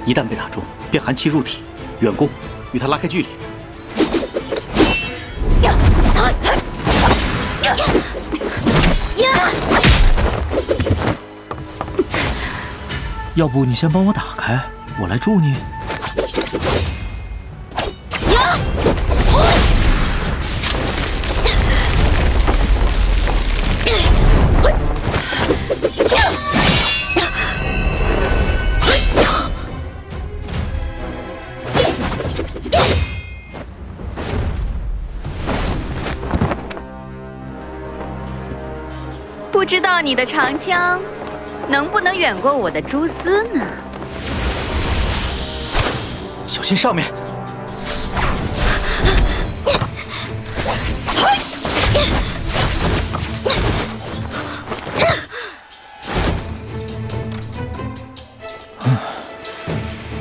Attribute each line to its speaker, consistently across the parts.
Speaker 1: 一旦被打中，便寒气入体，远攻，与他拉开距离。
Speaker 2: 要不你先帮我打开，我来助你。
Speaker 3: 不知道你的长枪能不能远过我的蛛丝呢？
Speaker 1: 小心上面！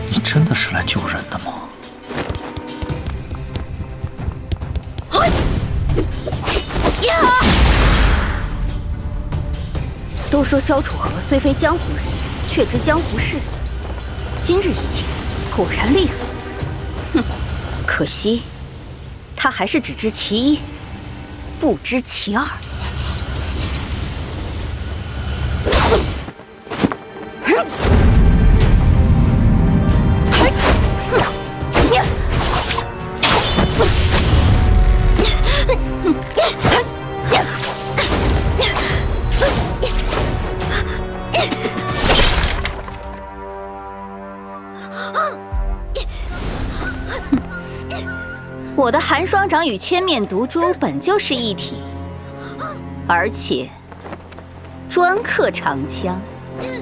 Speaker 2: 你真的是来救人的吗？
Speaker 4: 都说萧楚河虽非江湖人，却知江湖事。今日一见，果然厉害。哼，可惜他还是只知其一，不知其二。我的寒霜掌与千面毒蛛本就是一体，而且专克长枪。